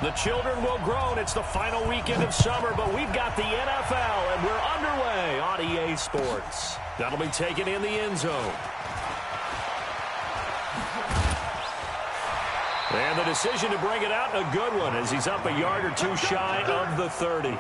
The children will groan. It's the final weekend of summer, but we've got the NFL, and we're underway on EA Sports. That'll be taken in the end zone. And the decision to bring it out, a good one, as he's up a yard or two shy of the 30.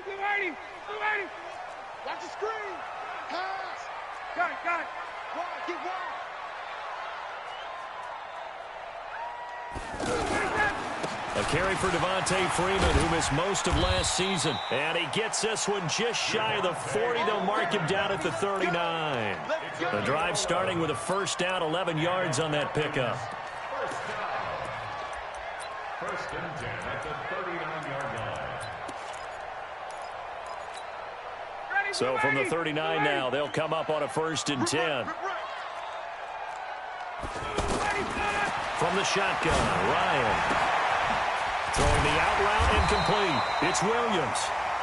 Get ready. Watch the screen. Pass. Got it. Wide, get wide. A carry for Devontae Freeman, who missed most of last season. And he gets this one just shy of the 40. They'll mark him down at the 39. The drive starting with a first down, 11 yards on that pickup. First and 10 at the 39-yard line. So from the 39 now, they'll come up on a first and 10. From the shotgun, Ryan. Throwing the out route incomplete. It's Williams.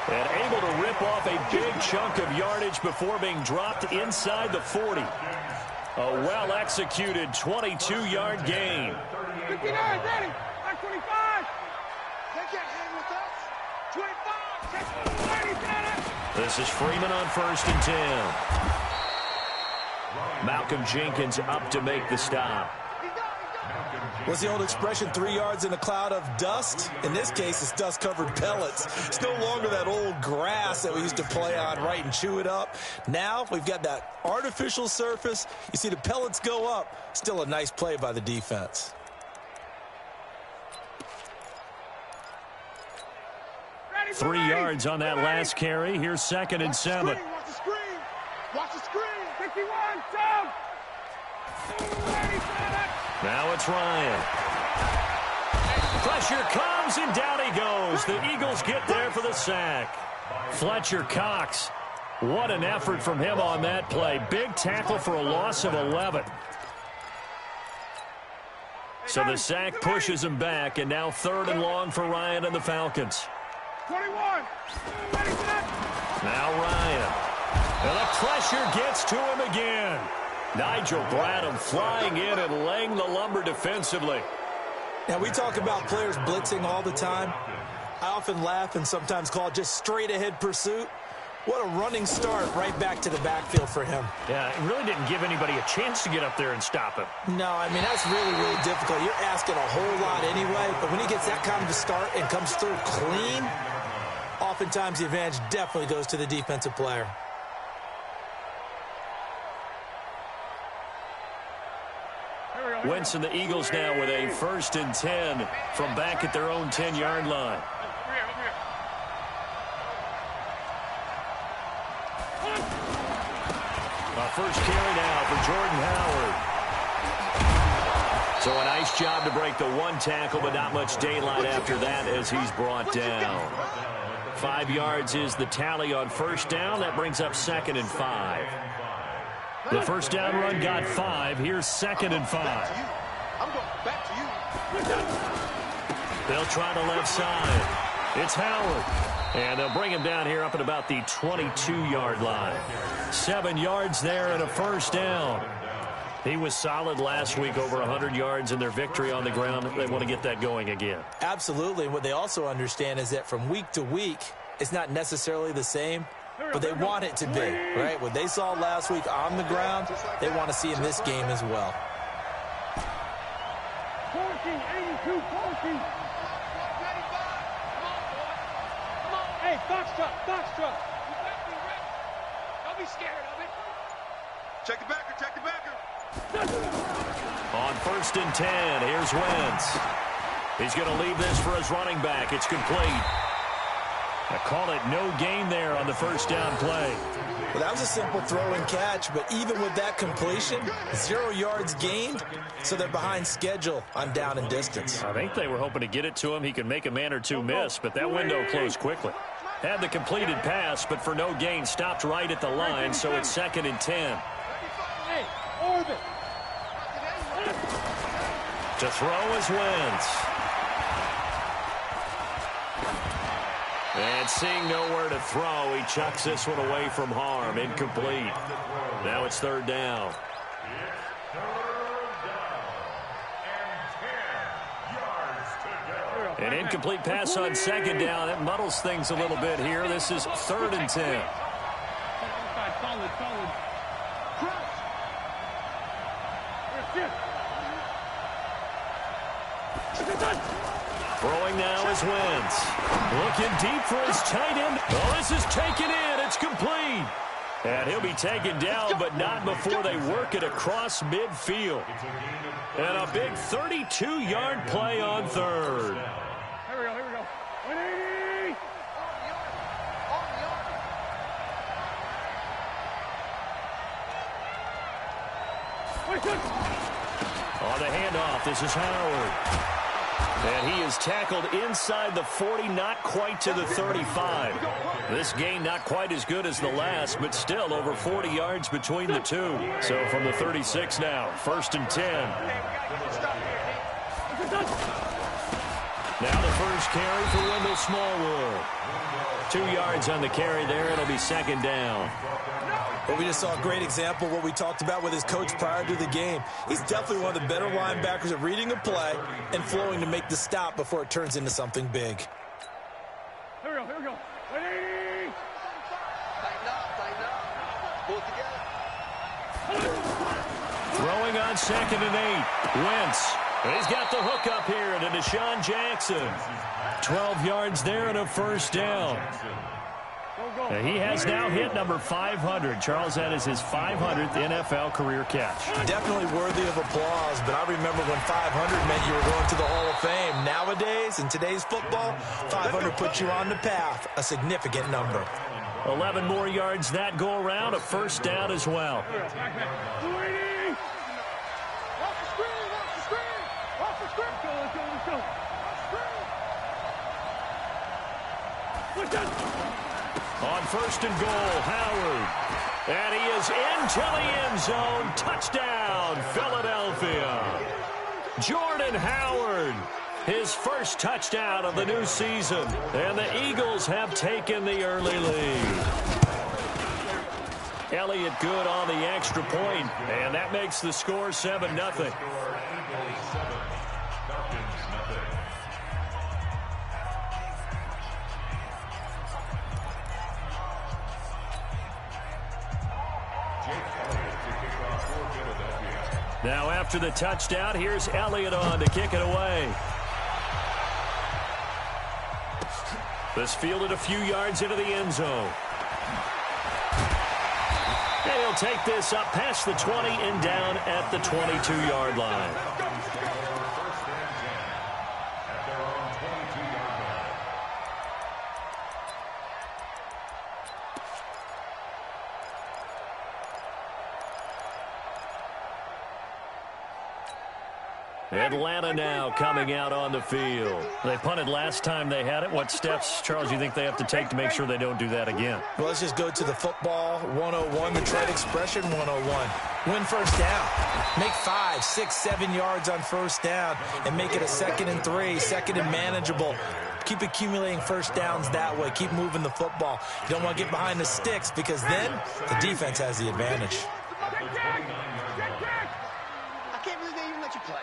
And able to rip off a big chunk of yardage before being dropped inside the 40. A well-executed 22-yard gain. 59, ready. 25. They can't hang with us. 25. This is Freeman on first and 10. Malcolm Jenkins up to make the stop. What's the old expression, 3 yards in a cloud of dust? In this case, it's dust-covered pellets. It's no longer that old grass that we used to play on, right, and chew it up. Now we've got that artificial surface. You see the pellets go up. Still a nice play by the defense. Ready, 3 yards on that last carry. Here's second and 7. Watch the screen. Watch the screen. 51, down. Now it's Ryan. Pressure comes, and down he goes. The Eagles get there for the sack. Fletcher Cox. What an effort from him on that play. Big tackle for a loss of 11. So the sack pushes him back, and now third and long for Ryan and the Falcons. 21. Now Ryan. And the pressure gets to him again. Nigel Bradham flying in and laying the lumber defensively. Now, we talk about players blitzing all the time. I often laugh and sometimes call it just straight-ahead pursuit. What a running start right back to the backfield for him. Yeah, it really didn't give anybody a chance to get up there and stop him. No, I mean, that's really, really difficult. You're asking a whole lot anyway, but when he gets that kind of a start and comes through clean, oftentimes the advantage definitely goes to the defensive player. Wentz and the Eagles now with a first and 10 from back at their own 10-yard line. First carry now for Jordan Howard. So a nice job to break the one tackle, but not much daylight after that as he's brought down. 5 yards is the tally on first down. That brings up second and 5. The first down run got 5. Here's second and 5. I'm going back to you. They'll try the left side. It's Howard. And they'll bring him down here up at about the 22-yard line. 7 yards there and a first down. He was solid last week, over 100 yards in their victory on the ground. They want to get that going again. Absolutely. And what they also understand is that from week to week, it's not necessarily the same. but they want it to be, right? What they saw last week on the ground, they want to see in this game as well. 82, 14. Hey, box truck. Don't be scared of it. Check the backer. On 1st and 10, here's Wentz. He's going to leave this for his running back. It's complete. I call it no gain there on the first down play. Well, that was a simple throw and catch, but even with that completion, 0 yards gained, so they're behind schedule on down and distance. I think they were hoping to get it to him. He could make a man or two miss, but that window closed quickly. Had the completed pass, but for no gain, stopped right at the line, so it's 2nd and 10. Hey, orbit. To throw is Wentz. And seeing nowhere to throw, he chucks this one away from harm. Incomplete. Now it's 3rd down. An incomplete pass on 2nd down. It muddles things a little bit here. This is 3rd and 10. Solid. Throwing now is Wentz. Looking deep for his tight end. Oh, this is taken in. It's complete. And he'll be taken down, but not before they work it across midfield. And a big 32-yard play on 3rd. Here we go. 180. On the handoff, this is Howard. And he is tackled inside the 40, not quite to the 35. This gain not quite as good as the last, but still over 40 yards between the two. So from the 36 now, 1st and 10. Now the first carry for Wendell Smallwood. 2 yards on the carry there. It'll be 2nd down. Well, we just saw a great example of what we talked about with his coach prior to the game. He's definitely one of the better linebackers at reading a play and flowing to make the stop before it turns into something big. Here we go. 180. Tighten up. Pull it together. Throwing on 2nd and 8. Wentz. He's got the hook up here to Deshaun Jackson. 12 yards there and a 1st down. He has now hit number 500. Charles, that is his 500th NFL career catch. Definitely worthy of applause, but I remember when 500 meant you were going to the Hall of Fame. Nowadays, in today's football, 500 puts you on the path, a significant number. 11 more yards that go around, a 1st down as well. On 1st and goal, Howard. And he is into the end zone. Touchdown, Philadelphia. Jordan Howard, his first touchdown of the new season. And the Eagles have taken the early lead. Elliott good on the extra point, and that makes the score 7-0. Now after the touchdown, here's Elliott on to kick it away. This fielded a few yards into the end zone. And he'll take this up past the 20 and down at the 22-yard line. Atlanta now coming out on the field. They punted last time they had it. What steps, Charles, do you think they have to take to make sure they don't do that again? Well, let's just go to the football 101, the trade expression 101. Win first down. Make 5, 6, 7 yards on first down and make it a 2nd and 3, 2nd and manageable. Keep accumulating first downs that way. Keep moving the football. You don't want to get behind the sticks because then the defense has the advantage. I can't believe they even let you play.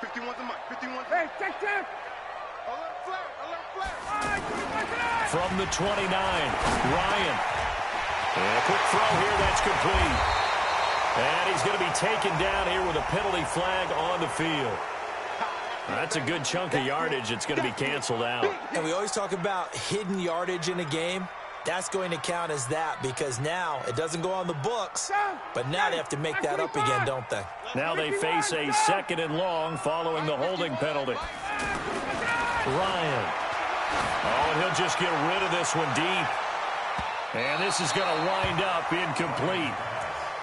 51's the mark. 51's the mark. Hey, check. Alert flare. All right, give me my tonight. from the 29. Ryan. And a quick throw here. That's complete. And he's going to be taken down here with a penalty flag on the field. That's a good chunk of yardage. It's going to be canceled out. And we always talk about hidden yardage in a game. That's going to count as that because now it doesn't go on the books, but now they have to make that up again, don't they? Now they face a 2nd and long following the holding penalty. Ryan. Oh, and he'll just get rid of this one deep. And this is going to wind up incomplete.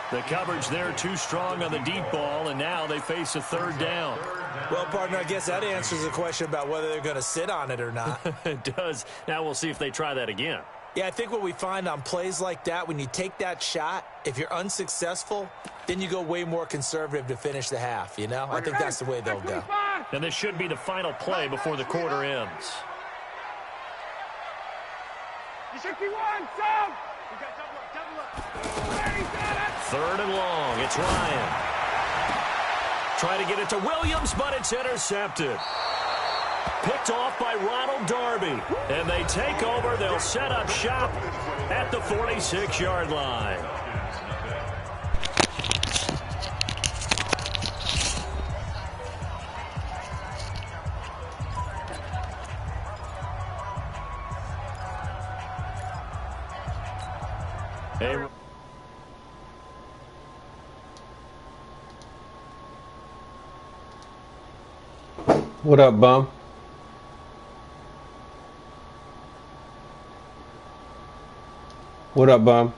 The coverage there too strong on the deep ball, and now they face a 3rd down. Well, partner, I guess that answers the question about whether they're going to sit on it or not. It does. Now we'll see if they try that again. Yeah, I think what we find on plays like that, when you take that shot, if you're unsuccessful, then you go way more conservative to finish the half, you know? I think that's the way they'll go. And this should be the final play before the quarter ends. You should be one, Sam! You got double up. 3rd and long. It's Ryan. Trying to get it to Williams, but it's intercepted. Picked off by Ronald Darby. And they take over. They'll set up shop at the 46-yard line. Hey. What up, bum? What up, bum?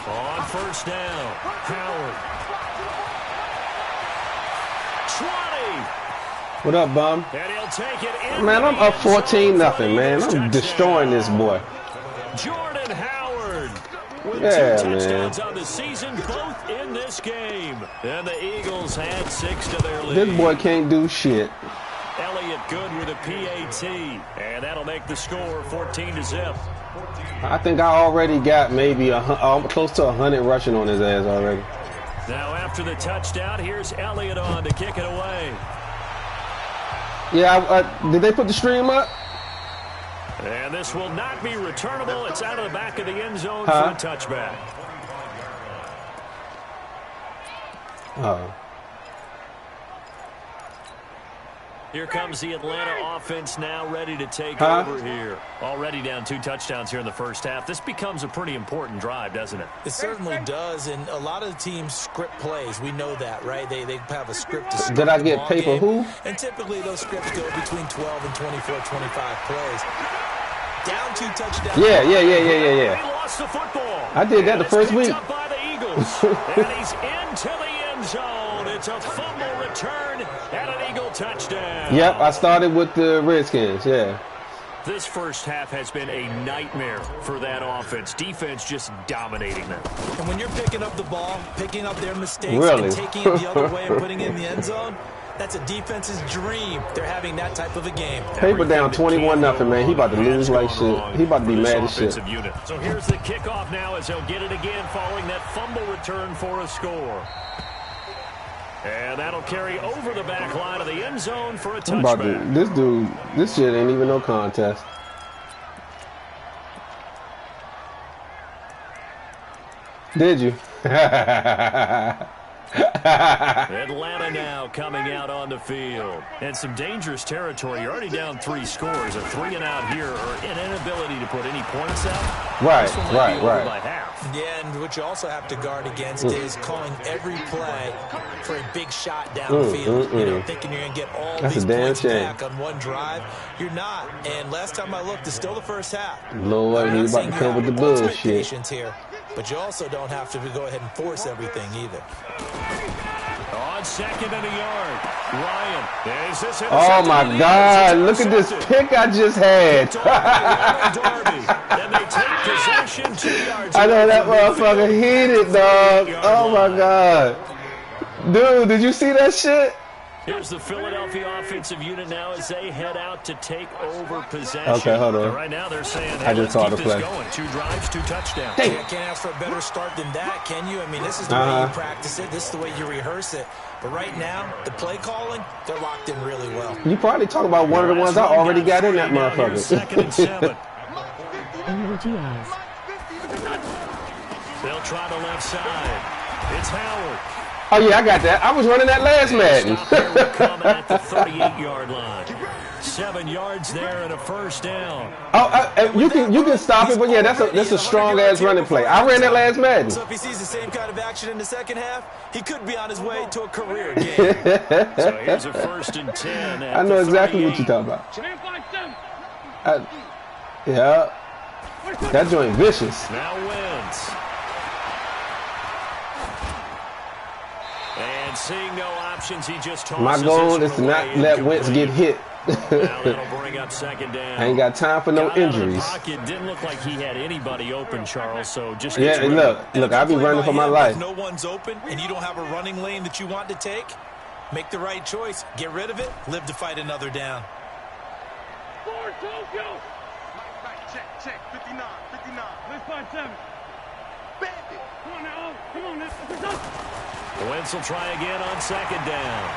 On 1st down, Howard. 20. What up, bum? And he'll take it in. Man, I'm up 14-0, man. I'm destroying this boy. Jordan Howard with 2 Yeah, touchdowns man. on the season, both in this game. And the Eagles had 6 to their lead. This boy can't do shit. Elliott good with a PAT. And that'll make the score 14-0. I think I already got maybe close to 100 rushing on his ass already. Now after the touchdown, here's Elliott on to kick it away. Yeah, did they put the stream up? And this will not be returnable. It's out of the back of the end zone for a touchback. Oh. Here comes the Atlanta offense now ready to take over here. Already down 2 touchdowns here in the first half. This becomes a pretty important drive, doesn't it? It certainly does, and a lot of the teams script plays. We know that, right? They have a script to script Did I the get ball paper game, who? and typically those scripts go between 12 and 24, 25 plays. Down 2 touchdowns. Yeah. He lost the football. I did that the first week. Up by the Eagles. And he's into the end zone. It's a fumble return and an Eagle touchdown. Yep, I started with the Redskins, yeah. This first half has been a nightmare for that offense. Defense just dominating them. And when you're picking up the ball, picking up their mistakes, Really? and taking it the other way and putting it in the end zone, that's a defense's dream. They're having that type of a game. Paper down 21-0, man. He about to lose like shit. He about to be mad as shit. Unit. So here's the kickoff now as he'll get it again following that fumble return for a score. And that'll carry over the back line of the end zone for a touchback. This shit ain't even no contest. Did you? Atlanta now coming out on the field. And some dangerous territory. You're already down 3 scores. A 3 and out here or an inability to put any points out. Right. By half. Yeah, and what you also have to guard against is calling every play for a big shot downfield. You know, thinking you're going to get all these points back on one drive. You're not. And last time I looked, it's still the first half. Lord, he's about to come with the bullshit. Here, but you also don't have to go ahead and force everything either. On 2nd and a yard, Ryan. Is this oh my God! Look at this pick I just had. And they take possession 2 yards. I know that motherfucker hit it, dog. Oh my God, dude! Did you see that shit? Here's the Philadelphia offensive unit now as they head out to take over possession. Okay, hold on. And right now they're saying, hey, I just saw the play. Going. 2 drives, 2 touchdowns. Hey. You can't ask for a better start than that, can you? I mean, this is the way you practice it. This is the way you rehearse it. But right now, the play calling, they're locked in really well. You probably talk about one of the ones I already got in that motherfucker. 2nd and 7. They'll try the left side. It's Howard. Oh, yeah, I got that. I was running that last Madden. Come at the 38-yard line. 7 yards there and a first down. You can stop it, but yeah, that's a strong-ass running play. I ran that last Madden. So if he sees the same kind of action in the second half, he could be on his way to a career game. So here's a 1st and 10. I know exactly what you're talking about. Yeah. That joint vicious. Now Wentz. And seeing no options, he just tosses. My goal is to not let Wentz get hit. Now that'll bring up 2nd down. I ain't got time for no injuries. It didn't look like he had anybody open, Charles. So just look, I be running for my life. If no one's open and you don't have a running lane that you want to take, make the right choice. Get rid of it. Live to fight another down. Forward, Tokyo. Check. 59. Let's find 7. Bandit. Come on now. Come on now. Wentz will try again on 2nd down.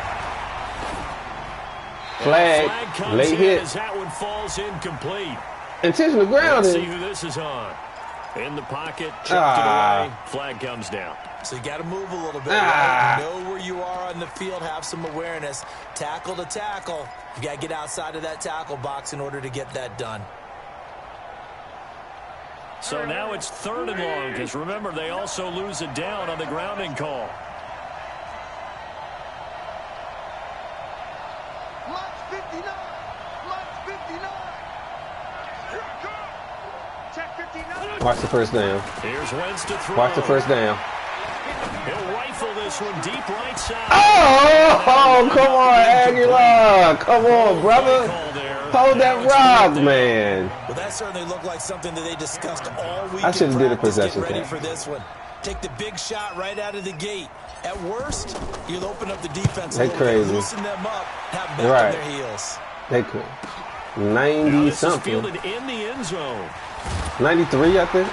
Flag late hit. As that one falls incomplete. Intentional grounding. Let's see who this is on. In the pocket, chipped it away. Flag comes down. So you got to move a little bit. Right? Know where you are on the field. Have some awareness. Tackle to tackle. You got to get outside of that tackle box in order to get that done. So now it's 3rd and long because remember they also lose a down on the grounding call. Watch the first down. Here's Wentz to throw. Watch the first down. He'll rifle this one deep right side. Oh, come on, Aguilar. Come on, brother. Hold that rock, man. Well, that certainly looked like something that they discussed all week. I should have did a possession. Get ready for this one. Take the big shot right out of the gate. At worst, you'll open up the defense. They crazy. Loosen them up. Have them back on their heels. They could. 90 something. Fielded in the end zone. 93, I think.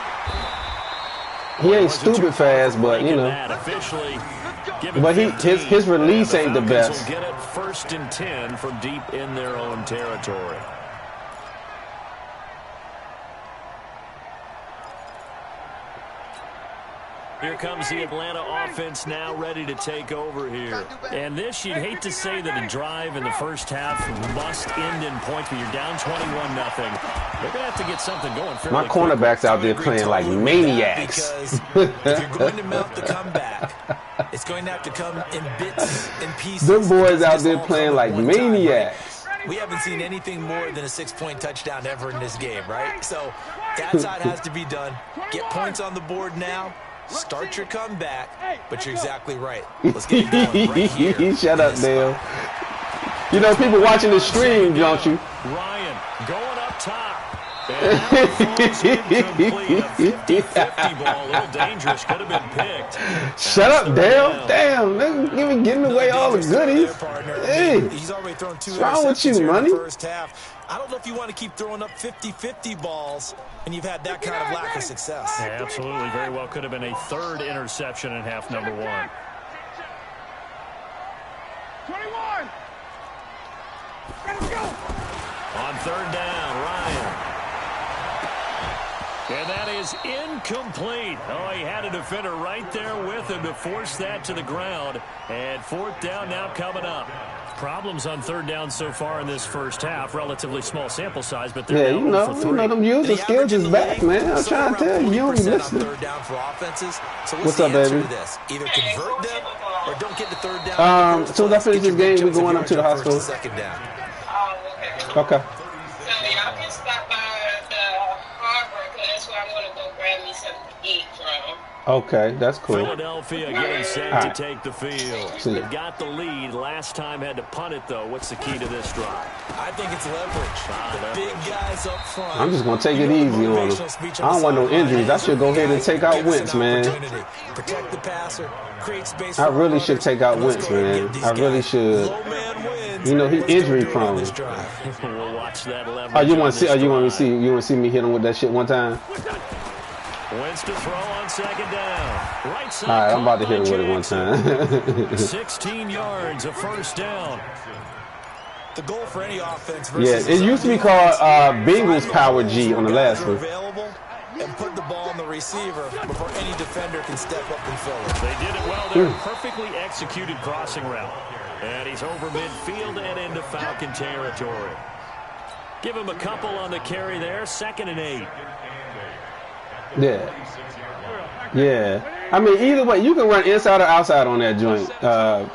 He ain't stupid fast, but you know. But his release ain't the best. Get it 1st and 10 from deep in their own territory. Here comes the Atlanta offense now ready to take over here. And this, you'd hate to say that a drive in the first half must end in points, but you're down 21-0. They're going to have to get something going fairly My cornerbacks out there playing like maniacs. Because if you're going to mount the comeback, it's going to have to come in bits and pieces. Them boys out there playing like maniacs. We haven't seen anything more than a 6-point touchdown ever in this game, right? So that side has to be done. Get points on the board now. Start your comeback, but you're exactly right. Let's get it going right here. Shut up, Dale. You know, people watching the stream, don't you? Ryan going up top. And falls incomplete. A 50-50 ball. A little dangerous. Could have been picked. Shut up, Dale. Damn, man, giving away all the goodies. Hey, he's already thrown 2 what's wrong with you, money? First half. I don't know if you want to keep throwing up 50-50 balls, and you've had that kind of lack of success. Yeah, absolutely. Very well could have been a 3rd interception in half number 1. 21. Let's go. On 3rd down, Ryan. And that is incomplete. Oh, he had a defender right there with him to force that to the ground. And 4th down now coming up. Problems on 3rd down so far in this first half. Relatively small sample size, but they're you know them user skills is back, man. I'm trying to tell you, you don't be listening. So what's up, baby? Either convert them or don't get to 3rd down. As soon as I finish this game, we're going up to the hospital. 2nd down. Okay. So y'all can stop by the Harbor because that's where I'm going to go grab me something to eat from. Okay, that's cool. Philadelphia getting set to take the field. They've got the lead. Last time had to punt it, though. What's the key to this drive? I think it's leverage. The big guys up front. I'm just going to take it easy on them. I don't want no injuries. I should go ahead and take out Wentz, man. Protect the passer, create space. I really should take out Wentz, man. I really should. You know, he's injury prone. We'll watch that leverage. Oh, you want to see? Oh, you want to see me hit him with that shit one time? Wentz to throw on second down. Right side. All right, I'm about to hit him with it one time. 16 yards, a first down. The goal for any offense. Yeah, it used to be called Bengals Power G on the last one. And put the ball on the receiver before any defender can step up and fill it. They did it well there. Perfectly executed crossing route. And he's over midfield and into Falcon territory. Give him a couple on the carry there. 2nd and 8. Yeah. Yeah. I mean, either way, you can run inside or outside on that joint. Oh,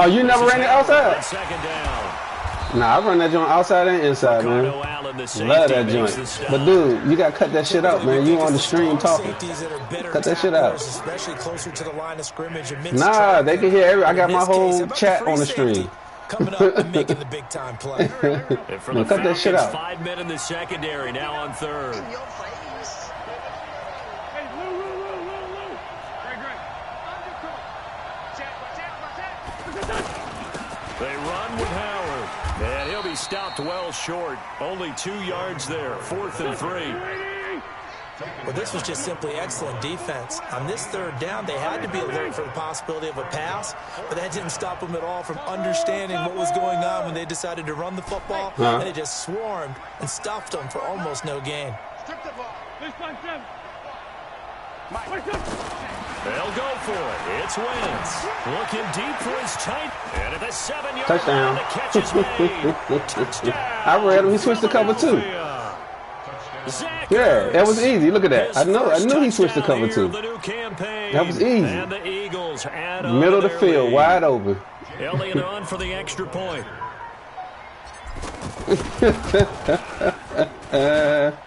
you never ran it outside? Second down. Nah, I run that joint outside and inside, man. Love that joint. But, dude, you got to cut that shit out, man. You on the stream talking. Cut that shit out. Especially closer to the line of scrimmage. Nah, they can hear I got my whole chat on the stream. Coming up and making the big time play. No, cut that shit out. 5 men in the secondary, now on 3rd. They run with Howard, and he'll be stopped well short. Only 2 yards there, 4th and 3. Well, this was just simply excellent defense. On this 3rd down, they had to be alert for the possibility of a pass, but that didn't stop them at all from understanding what was going on when they decided to run the football, and they just swarmed and stuffed them for almost no gain. They'll go for it. It's Wentz. Looking deep for his tight. And at the 7-yard touchdown. line, the catch is made. Touchdown. I read him. He switched to cover 2. Yeah, that was easy. Look at that. I knew he switched to cover 2. That was easy. And the Eagles add middle of the field, wide open. Elliott on for the extra point.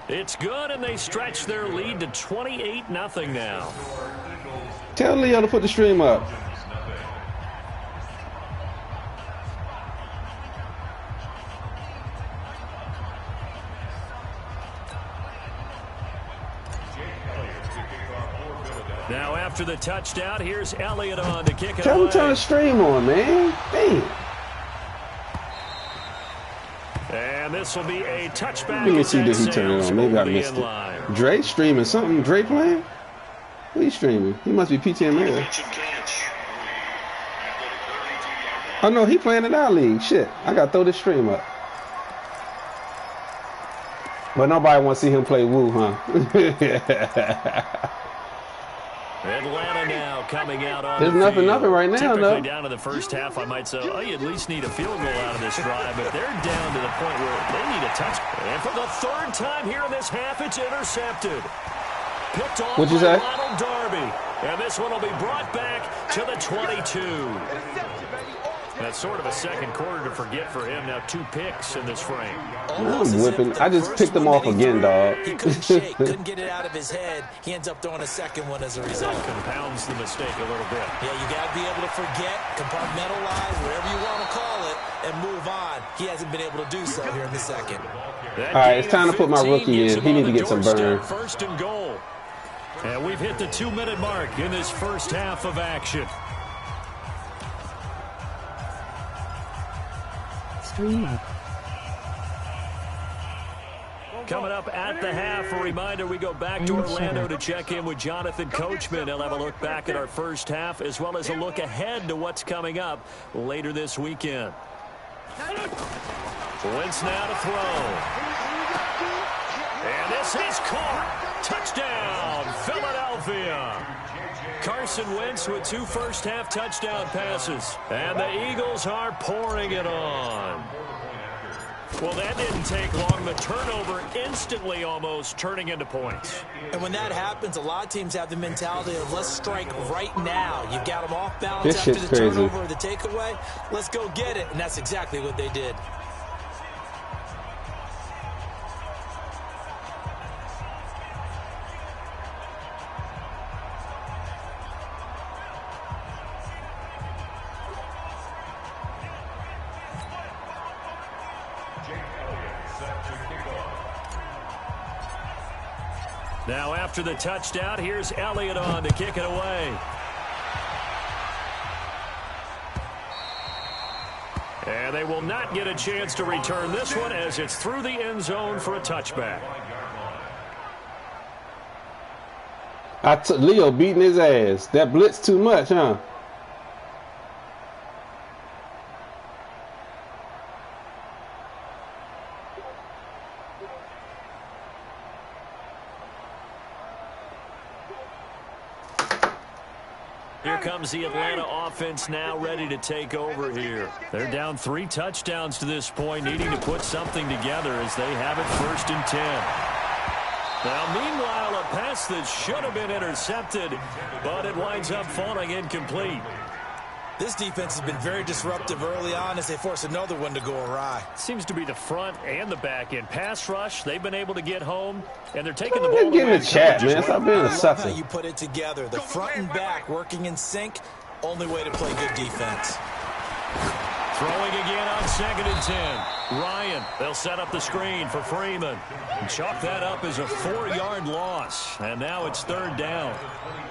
It's good, and they stretch their lead to 28-0 now. Tell Leo to put the stream up. Now after the touchdown, here's Elliott on to kick it Tell away. him to turn the stream on, man. Damn. And this will be a touchback. Let me see, did he turn it on? Maybe I missed it. Dre streaming something? Dre playing? What are you streaming? He must be PTML. Oh, no, he playing in our league. Shit, I got to throw this stream up. But nobody want to see him play Woo, huh? Atlanta now coming out on There's nothing right now, Typically no. down to the first half, I might say, oh, you at least need a field goal out of this drive, but they're down to the point where they need a touch. And for the 3rd time here in this half, it's intercepted. Picked off What'd you by say? Ronald Darby. And this one will be brought back to the 22. That's sort of a second quarter to forget for him. Now 2 picks in this frame. I'm whipping. I just picked him off again, dog. He couldn't shake, couldn't get it out of his head. He ends up throwing a second one as a result. Compounds the mistake a little bit. Yeah, you got to be able to forget, compartmentalize, whatever you want to call it, and move on. He hasn't been able to do so here in the second. All right, it's time to put my rookie in. He need to get some burn. 1st and goal. And we've hit the 2-minute mark in this first half of action. Coming up at the half, a reminder, we go back to Orlando to check in with Jonathan Coachman. He'll have a look back at our first half as well as a look ahead to what's coming up later this weekend. Wentz now to throw. And this is caught. Touchdown, Philadelphia. Carson Wentz with 2 first-half touchdown passes. And the Eagles are pouring it on. Well, that didn't take long. The turnover instantly almost turning into points. And when that happens, a lot of teams have the mentality of let's strike right now. You've got them off balance after the turnover or the takeaway. Let's go get it. And that's exactly what they did. Now after the touchdown, here's Elliott on to kick it away. And they will not get a chance to return this one as it's through the end zone for a touchback. Leo beating his ass. That blitz too much, huh? Here comes the Atlanta offense now ready to take over here. They're down 3 touchdowns to this point, needing to put something together as they have it 1st and 10. Now, meanwhile, a pass that should have been intercepted, but it winds up falling incomplete. This defense has been very disruptive early on as they force another one to go awry. Seems to be the front and the back end. Pass rush, they've been able to get home, and they're taking the ball away. Get in the chat, man. Stop being a sucker. How you put it together. The front and back working in sync, only way to play good defense. Throwing again on 2nd and 10. Ryan, they'll set up the screen for Freeman. And chalk that up as a 4-yard loss. And now it's 3rd down.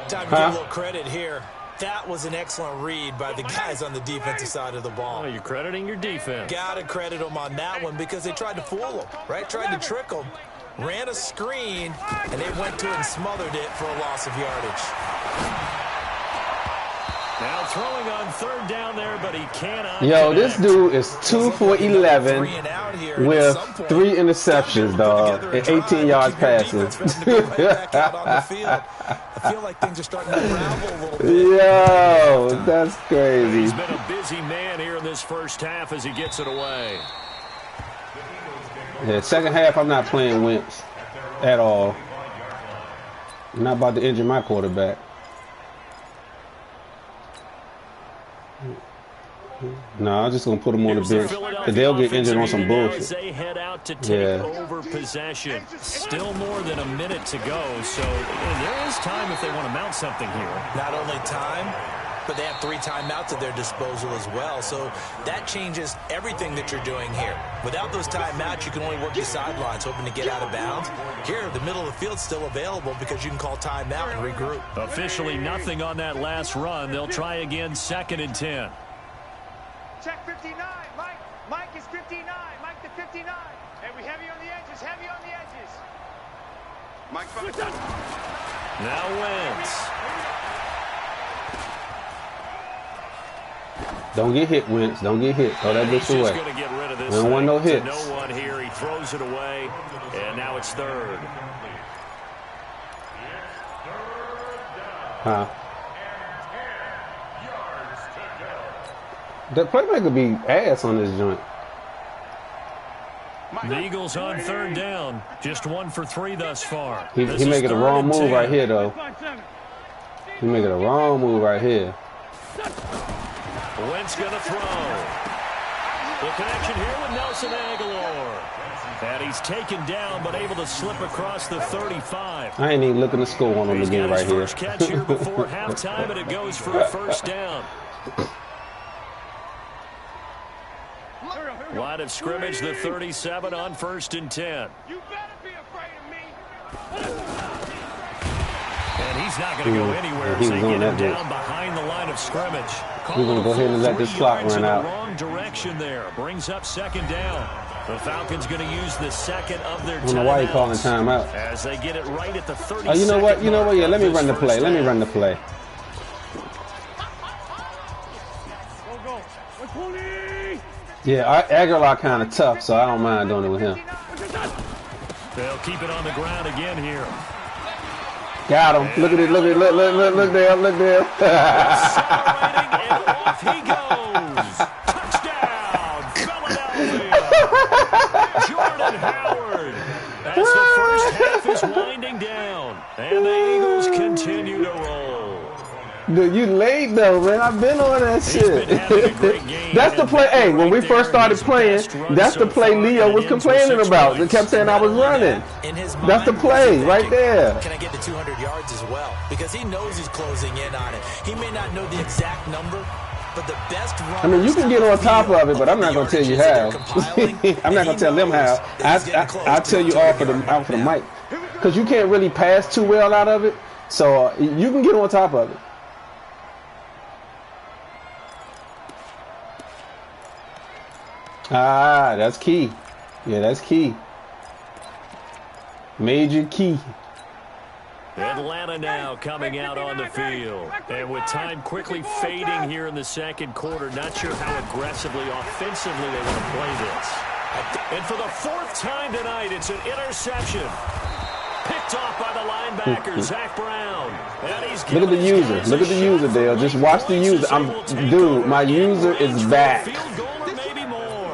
Time to give a little credit here. That was an excellent read by the guys on the defensive side of the ball. Oh, you're crediting your defense. Got to credit them on that one because they tried to fool them, right? Tried to trick them. Ran a screen, and they went to it and smothered it for a loss of yardage. Now throwing on 3rd down there, but he cannot. Yo, this dude is 2 for 11 with 3 interceptions, dog, and 18 yards passing. I feel like things are starting to unravel a little bit. Yo, that's crazy. He's been a busy man here in this first half as he gets it away. Yeah, second half, I'm not playing Wentz at all. I'm not about to injure my quarterback. No, I'm just going to put them on the bench. They'll get injured on some bullshit. They head out to take over possession. Still more than a minute to go, so there is time if they want to mount something here. Not only time, but they have 3 timeouts at their disposal as well, so that changes everything that you're doing here. Without those timeouts, you can only work the sidelines, hoping to get out of bounds. Here, the middle of the field's still available because you can call timeout and regroup. Officially nothing on that last run. They'll try again 2nd and 10. Check 59. Mike is 59. Mike to 59. Hey, we heavy on the edges. Heavy on the edges. Mike, now Wentz. Don't get hit, Wentz. Don't get hit. Throw that bitch away. We don't want no hits. No one here. He throws it away, and now it's 3rd. Huh? The playmaker be ass on this joint. The Eagles on 3rd down. Just 1 for 3 thus far. He making a wrong move right here, though. He making a wrong move right here. Wentz going to throw. The connection here with Nelson Aguilar. And he's taken down, but able to slip across the 35. I ain't even looking to score on him again right here. He's got his first catch here before halftime, and it goes for a 1st down. Line of scrimmage, the 37 on 1st and 10. You better be afraid of me. And he's not going to go anywhere as they get him down behind the line of scrimmage. We're going to go ahead and let this clock run out. Wrong direction there. Brings up 2nd down. The Falcons going to use the 2nd of their timeouts. I don't know why you're calling timeout. As they get it right at the 30. Oh, you know what? Yeah, let me run the play. Let me run the play. Go. Yeah, Aguilar kind of tough, so I don't mind doing it with him. They'll keep it on the ground again here. Got him. Look at it. Look there. And off he goes. Touchdown, Philadelphia. Jordan Howard. As the first half is winding down, and the Eagles continue to roll. Dude, you late though, man. I've been on that shit. That's the play. Hey, when we first started playing, that's the play Leo was complaining about. They kept saying I was running. That's the play right there. Can I get to 200 yards as well? Because he knows he's closing in on it. He may not know the exact number, but the best runners, I mean, you can get on top of it, but I'm not going to tell you how. I'm not going to tell them how. I'll tell you off for the mic. because you can't really pass too well out of it. So you can get on top of it. Ah, that's key. Yeah, that's key. Major key. Atlanta now coming out on the field. And with time quickly fading here in the second quarter, not sure how aggressively, offensively they want to play this. And for the fourth time tonight, it's an interception. Picked off by the linebacker, Zach Brown. Look at the user. Look at the user, Dale. Just watch the user. Dude, my user is back.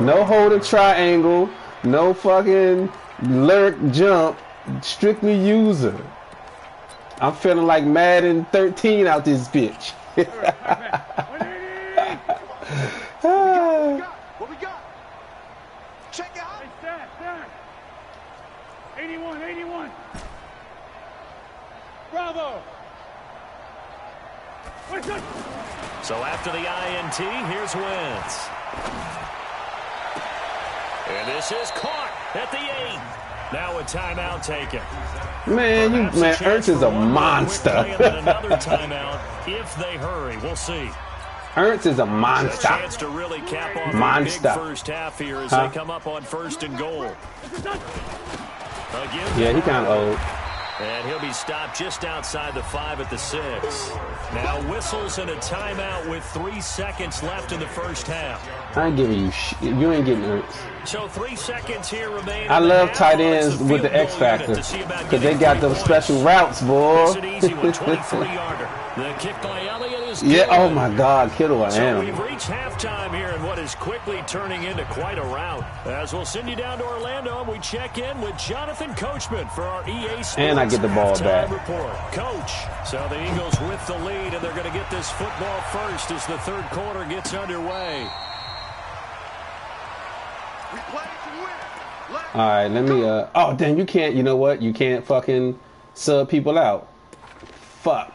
No holding triangle. No fucking lurk jump. Strictly user. I'm feeling like Madden 13 out this bitch. What we got? Check out. Hey, Stan. 81. Bravo. So after the INT, here's Wentz. And this is caught at the 8. Now a timeout taken. Man, Ertz is a monster. Another timeout if they hurry. We'll see. Ertz is a monster. A chance to really cap off a big first half here as they come up on 1st and goal. Yeah, he kind of old. And he'll be stopped just outside the 5 at the 6. Now whistles and a timeout with 3 seconds left in the first half. I ain't giving you shit. You ain't getting Ertz. So 3 seconds here remain. I love tight ends with the X factor because they got those special routes, boy. The kick by Elliott is yeah. Oh my God, Kittle, an animal. We've reached halftime here in what is quickly turning into quite a rout. As we'll send you down to Orlando, and we check in with Jonathan Coachman for our EA Sports and I get the ball back. Report. Coach, so the Eagles with the lead, and they're going to get this football first as the third quarter gets underway. All right, let me. Oh, damn, you can't. You know what? You can't fucking sub people out. Fuck.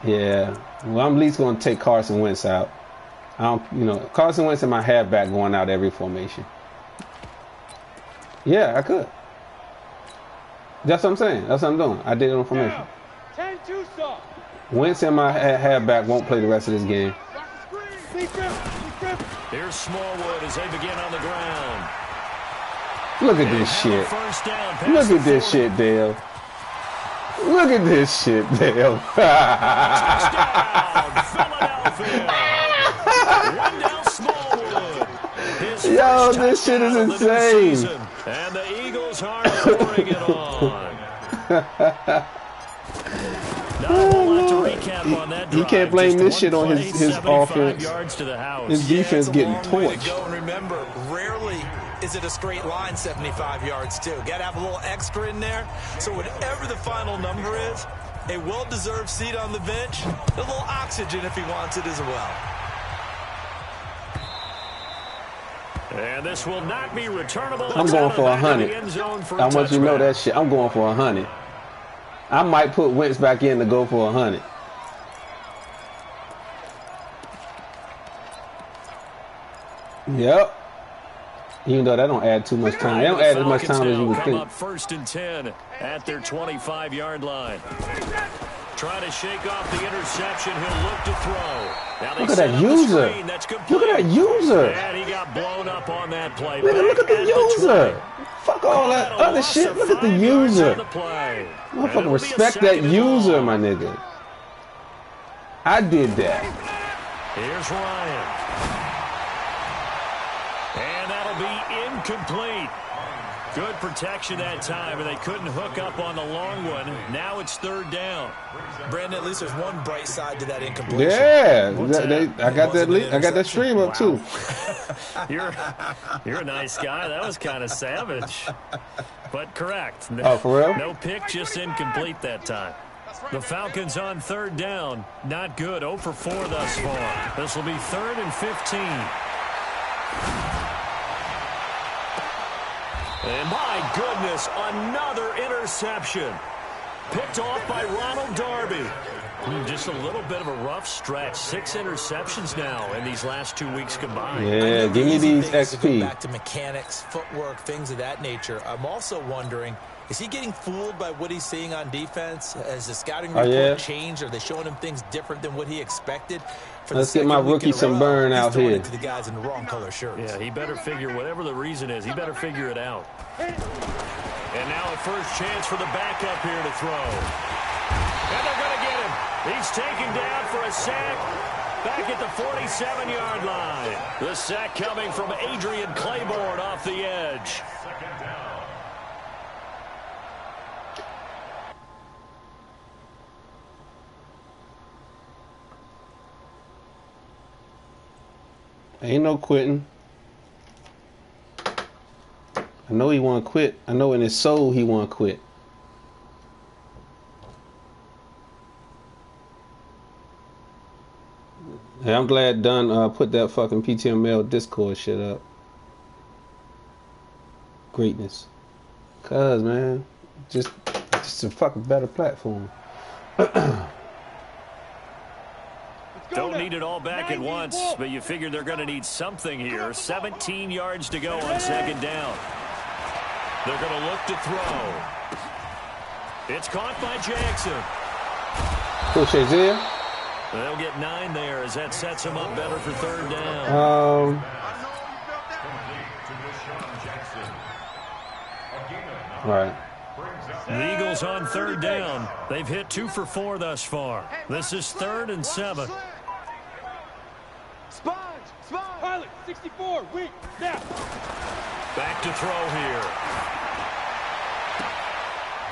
Yeah. Well, I'm at least gonna take Carson Wentz out. I don't. Carson Wentz and my halfback going out every formation. Yeah, I could. That's what I'm saying. That's what I'm doing. I did it on formation. 10-2 stop. Wentz and my halfback won't play the rest of this game. Here's Smallwood as they begin on the ground. Look at this shit. Look at this shit, Dale. Look at this shit, Dale. Yo, this shit is insane. And the Eagles are pouring it on. He can't blame this shit on his offense. His defense getting torched. Remember, rarely is it a straight line 75 yards, too. Got to have a little extra in there. So whatever the final number is, a well-deserved seat on the bench, a little oxygen if he wants it as well. And this will not be returnable. I'm going for 100. I want you to know that shit. I'm going for 100. I might put Wentz back in to go for 100. Yep. Even though that don't add too much time. They don't add as much time as you would think. Up 1st and 10 at their 25-yard line. Trying to shake off the interception. He'll look to throw. Look at that user. Look at that user. And he got blown up on that play. Look at the user. Fuck all that other shit. Look at the user. Motherfucker, respect that user, my nigga. I did that. Here's Ryan. And that'll be incomplete. Good protection that time, and they couldn't hook up on the long one. Now it's 3rd down. Brandon, at least there's one bright side to that incompletion. Yeah, I got that stream up too. You're a nice guy. That was kind of savage, but correct. Oh, for real? No pick, just incomplete that time. The Falcons on 3rd down. Not good. 0 for 4 thus far. This will be 3rd and 15. And my goodness, another interception. Picked off by Ronald Darby. Just a little bit of a rough stretch. 6 interceptions now in these last 2 weeks combined. Yeah, give me these XP. Back to mechanics, footwork, things of that nature. I'm also wondering Is he getting fooled by what he's seeing on defense? Has the scouting report changed? Are they showing him things different than what he expected? Let's get my rookie some burn out here. It to the guys in the wrong color shirts. Yeah, he better figure, whatever the reason is, he better figure it out. And now a first chance for the backup here to throw. And they're going to get him. He's taken down for a sack back at the 47-yard line. The sack coming from Adrian Claiborne off the edge. Ain't no quitting. I know he want to quit. I know in his soul he want to quit. Hey, I'm glad Dunn put that fucking PTML Discord shit up. Greatness. Cuz, man, just a fucking better platform. Don't need it all back at once, but you figure they're going to need something here. 17 yards to go on second down. They're going to look to throw. It's caught by Jackson. Push Isaiah. They'll get 9 there as that sets them up better for third down. All right. The Eagles on third down. They've hit 2 for 4 thus far. This is 3rd and 7. Pilot, 64, weak, now. Back to throw here.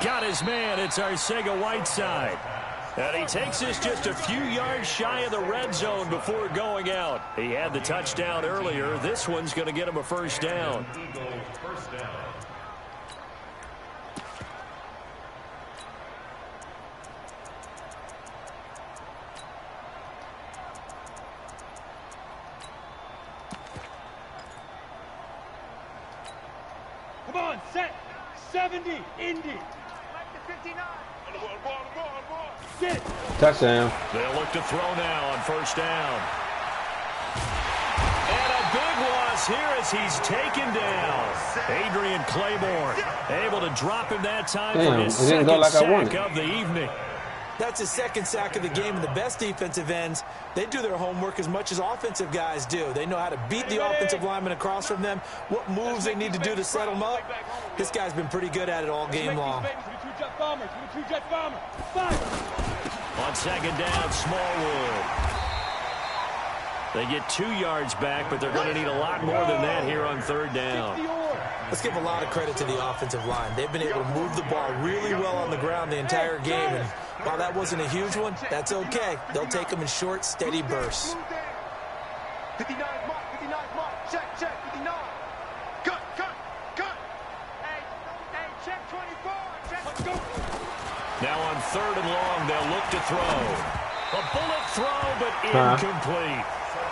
Got his man. It's Arcega-Whiteside. And he takes us just a few yards shy of the red zone before going out. He had the touchdown earlier. This one's going to get him a first down. Come on, set. 70, Indy. Like the 59. Sit. Touchdown. They'll look to throw now on first down. And a big loss here as he's taken down. Adrian Claiborne able to drop him that time for his second sack of the evening. That's his second sack of the game, and the best defensive ends, they do their homework as much as offensive guys do. They know how to beat the offensive lineman across from them, what moves they need to do to set them up. This guy's been pretty good at it all game long. On second down, Smallwood. They get 2 yards back, but they're going to need a lot more than that here on third down. Let's give a lot of credit to the offensive line. They've been able to move the ball really well on the ground the entire game, and while that wasn't a huge one, that's okay. They'll take them in short, steady bursts. 59 mark, 59 mark, check, 59. Cut. Hey, check 24, check. Let's go. Now on third and long, they'll look to throw. A bullet throw, but incomplete.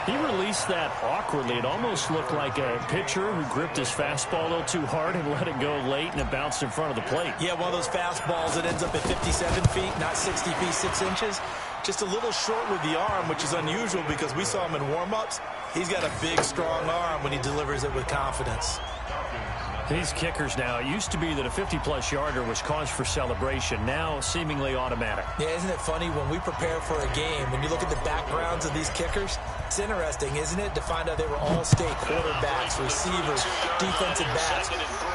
He released that awkwardly. It almost looked like a pitcher who gripped his fastball a little too hard and let it go late, and it bounced in front of the plate. Yeah, one of those fastballs that ends up at 57 feet, not 60 feet, 6 inches. Just a little short with the arm, which is unusual because we saw him in warm-ups. He's got a big, strong arm when he delivers it with confidence. These kickers now, it used to be that a 50-plus yarder was cause for celebration. Now, seemingly automatic. Yeah, isn't it funny when we prepare for a game, when you look at the backgrounds of these kickers, it's interesting, isn't it, to find out they were all-state quarterbacks, receivers, defensive backs,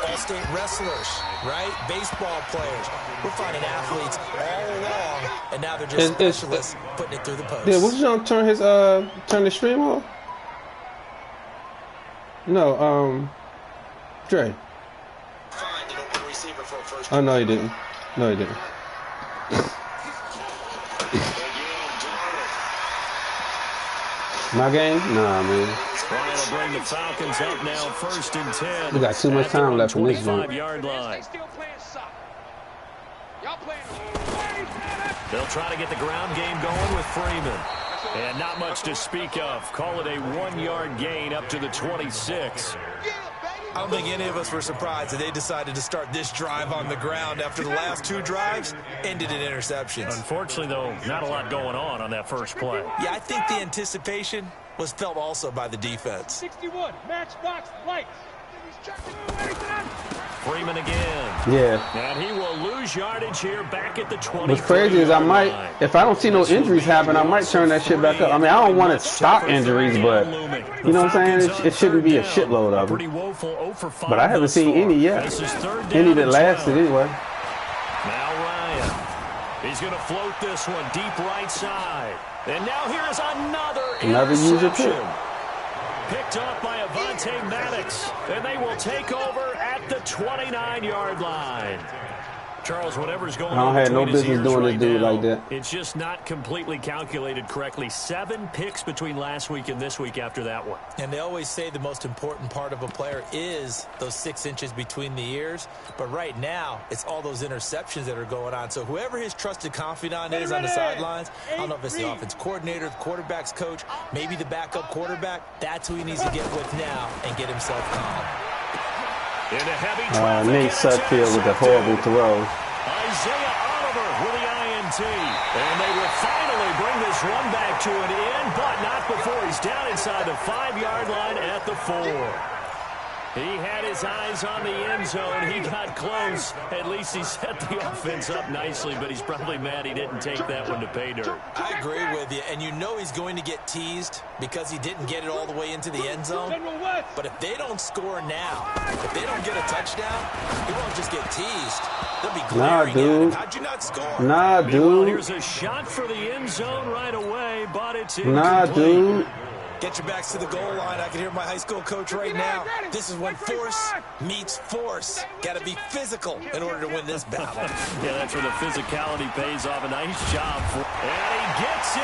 all-state wrestlers, right? Baseball players. We're finding athletes all along, and now they're just specialists putting it through the post. Yeah, was you trying to turn the stream off? No, Dre. Oh, no, he didn't. No, he didn't. My game? Nah, man. Trying to bring the Falcons up now, 1st and 10. We got too much time left in this one. 25-yard line. They'll try to get the ground game going with Freeman. And not much to speak of. Call it a 1-yard gain up to the 26. I don't think any of us were surprised that they decided to start this drive on the ground after the last 2 drives ended in interceptions. Unfortunately, though, not a lot going on that first play. Yeah, I think the anticipation was felt also by the defense. 61, matchbox lights. Freeman again. Yeah. And he will lose yardage here back at the 20. What's crazy is I might, if I don't see no injuries happen, I might turn that shit back up. I mean, I don't want to stop injuries, but you know what I'm saying? It shouldn't be a shitload of them. But I haven't seen any yet. Any that lasted anyway. Now Ryan. He's going to float this one deep right side. And now here's another user pick. Picked up by Avonte Maddox. And they will take over at the 29-yard line. Charles, whatever's going on. I don't have no business doing this dude like that. It's just not completely calculated correctly. 7 picks between last week and this week after that one. And they always say the most important part of a player is those 6 inches between the ears. But right now, it's all those interceptions that are going on. So whoever his trusted confidant is on the sidelines, I don't know if it's the offense coordinator, the quarterback's coach, maybe the backup quarterback, that's who he needs to get with now and get himself calm. Nate Sudfeld with a horrible throw. Isaiah Oliver with the INT. And they will finally bring this run back to an end, but not before he's down inside the 5-yard line at the 4. He had his eyes on the end zone. He got close. At least he set the offense up nicely, but he's probably mad he didn't take that one to pay dirt. I agree with you, and you know he's going to get teased because he didn't get it all the way into the end zone. But if they don't score now, if they don't get a touchdown, he won't just get teased. They'll be glaring at him. How'd you not score? Nah, dude. Here's a shot for the end zone right away, but it's incomplete. Nah, dude. Get your backs to the goal line. I can hear my high school coach right now. This is when force meets force. Got to be physical in order to win this battle. Yeah, that's where the physicality pays off. A nice job. And he gets in.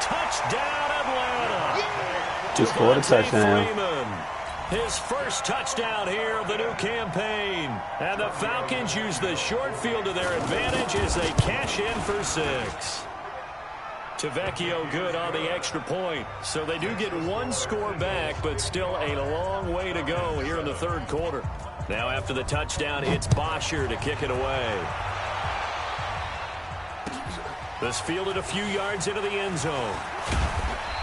Touchdown, Atlanta. Just scored a touchdown. Freeman. His first touchdown here of the new campaign. And the Falcons use the short field to their advantage as they cash in for 6. Tavecchio good on the extra point. So they do get 1 score back, but still a long way to go here in the 3rd quarter. Now after the touchdown, it's Bosher to kick it away. This fielded a few yards into the end zone.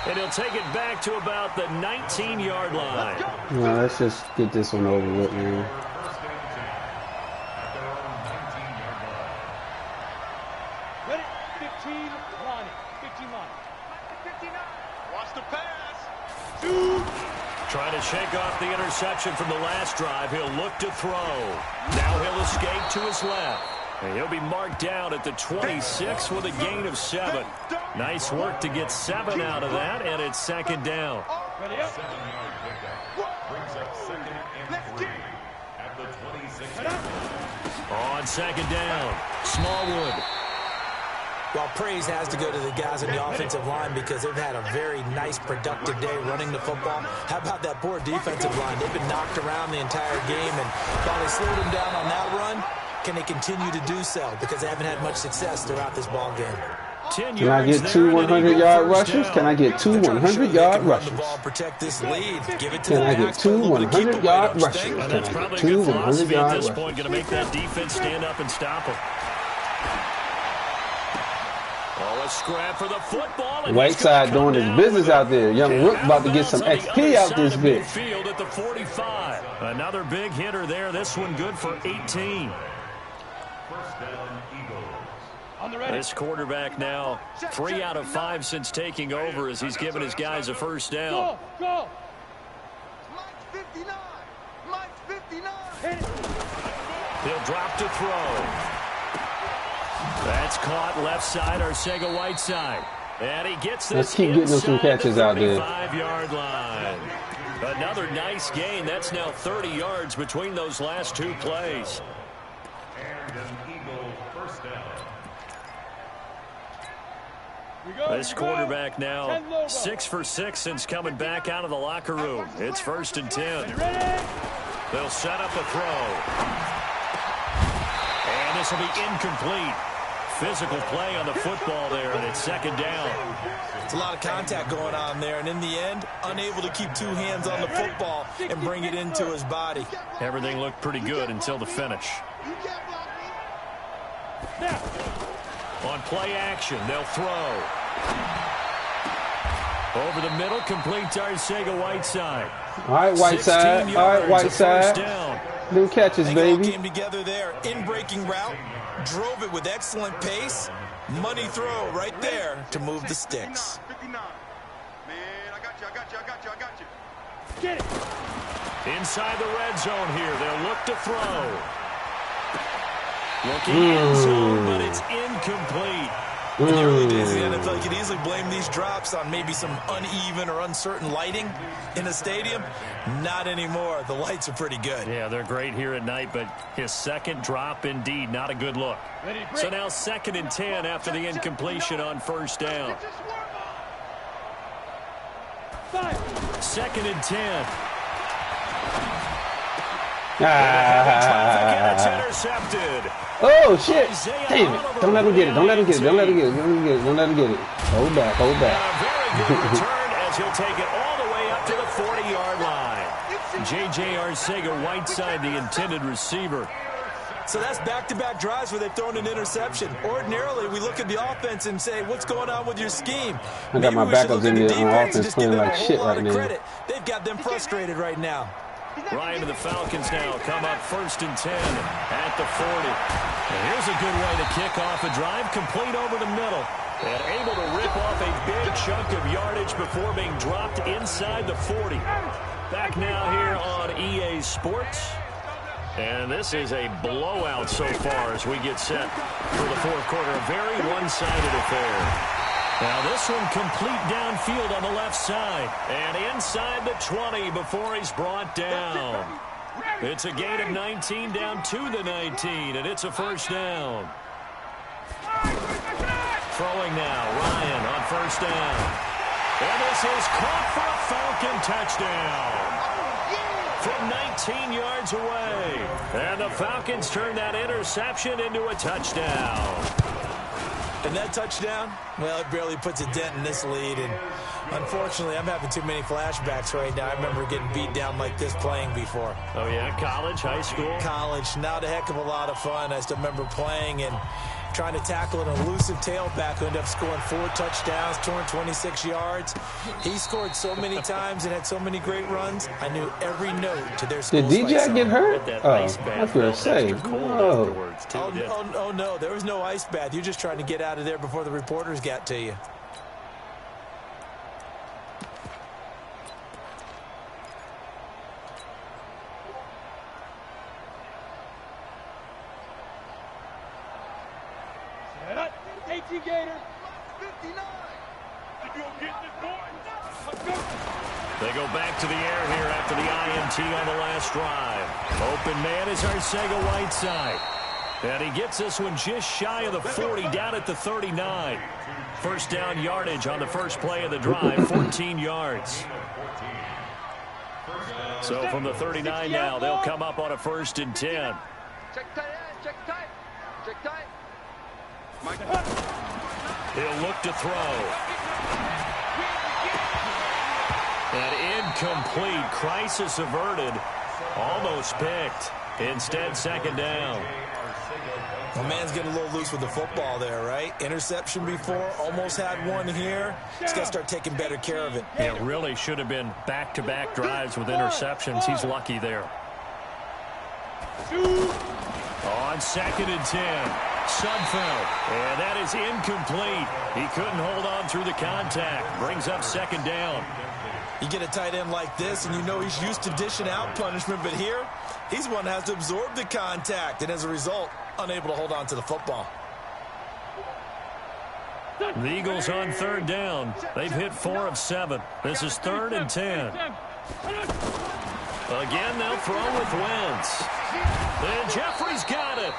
And he'll take it back to about the 19-yard line. Well, let's just get this one over with, man. Ready? 15 line. 15 line. 59. Watch the pass. 2. Trying to shake off the interception from the last drive. He'll look to throw. Now he'll escape to his left. And he'll be marked down at the 26 with a gain of 7. Nice work to get 7 out of that, and it's 2nd down. Ready up. 7-yard pickup. Brings up 2nd and 3 at the 26. On 2nd down, Smallwood. Well, praise has to go to the guys on the offensive line because they've had a very nice, productive day running the football. How about that poor defensive line? They've been knocked around the entire game, and while they slowed them down on that run, can they continue to do so? Because they haven't had much success throughout this ball game. Can I get 2 100-yard rushes? Can I get 2 100-yard rushes? Protect this lead. Give it to Can I get 2 100-yard rushes? Can I get 2 100-yard rushes? Going to make that defense stand up and stop them. Oh, a scrap for the football. Whiteside doing his business out there. Young Rook about to get some XP out this bitch. Field at the 45. Another big hitter there. This one good for 18. First down, Eagles. This quarterback now 3 out of 5 since taking over as he's given his guys a first down. Go. Mike 59. Mike 59. He'll drop to throw. That's caught left side, Arcega-Whiteside. And he gets this. Let's keep getting some catches out there. 5-yard line. Another nice gain. That's now 30 yards between those last 2 plays. And an Eagle first down. This quarterback now 6 for 6 since coming back out of the locker room. It's 1st and 10. They'll set up a throw. And this will be incomplete. Physical play on the football there, and it's 2nd down. It's a lot of contact going on there, and in the end, unable to keep 2 hands on the football and bring it into his body. Everything looked pretty good until the finish. On play action, they'll throw. Over the middle, complete to Arcega-Whiteside. All right, Whiteside. All right, Whiteside. Them catches, baby. They all came together there. In-breaking route. Drove it with excellent pace. Money throw right there to move the sticks. 59. Man, I got you. Get it. Inside the red zone here. They'll look to throw. Looking in zone, but it's incomplete. In the early days of the NFL, you could easily blame these drops on maybe some uneven or uncertain lighting in a stadium. Not anymore. The lights are pretty good. Yeah, they're great here at night, but his second drop, indeed, not a good look. So now 2nd and 10 after the incompletion on first down. 2nd and 10. And it's intercepted. Oh, shit. Damn it. Don't let him get it. Don't let him get it. Don't let him get it. Don't let him get it. Hold back. Hold back. And a very good return as he'll take it all the way up to the 40-yard line. J.J. Arcega-Whiteside, the intended receiver. So that's back-to-back drives where they've thrown an interception. Ordinarily, we look at the offense and say, what's going on with your scheme? I got my backups in there on offense playing like shit right now. They've got them frustrated right now. Ryan and the Falcons now come up 1st and 10 at the 40. And here's a good way to kick off a drive, complete over the middle. And able to rip off a big chunk of yardage before being dropped inside the 40. Back now here on EA Sports. And this is a blowout so far as we get set for the 4th quarter. A very one-sided affair. Now this one complete downfield on the left side. And inside the 20 before he's brought down. It's a gain of 19 down to the 19. And it's a first down. Throwing now. Ryan on first down. And this is caught for a Falcon touchdown. From 19 yards away. And the Falcons turn that interception into a touchdown. And that touchdown, well, it barely puts a dent in this lead. And unfortunately, I'm having too many flashbacks right now. I remember getting beat down like this playing before. Oh, yeah? College, high school? College. Not a heck of a lot of fun. I still remember playing and trying to tackle an elusive tailback who ended up scoring 4 touchdowns, 226 yards. He scored so many times and had so many great runs. I knew every note to their school. Did DJ get hurt? Oh, I was going to say. Oh, no. There was no ice bath. You're just trying to get out of there before the reporters got to you. They go back to the air here after the INT on the last drive. Open man is Arcega-Whiteside. And he gets this one just shy of the 40, down at the 39. First down yardage on the first play of the drive, 14 yards. So from the 39 now, they'll come up on a 1st and 10. Check tight end, check tight. Check tight. He'll look to throw. And incomplete. Crisis averted. Almost picked. Instead, 2nd down. The man's getting a little loose with the football there, right? Interception before, almost had one here. He's got to start taking better care of it. It really should have been back-to-back drives with interceptions. He's lucky there. On 2nd and 10, Sudfeld. And that is incomplete. He couldn't hold on through the contact. Brings up 2nd down. You get a tight end like this, and you know he's used to dishing out punishment, but here, he's one that has to absorb the contact, and as a result, unable to hold on to the football. The Eagles on 3rd down. They've hit 4 of 7. This is 3rd and 10. Again, they'll throw with Wentz. And Jeffrey's got it.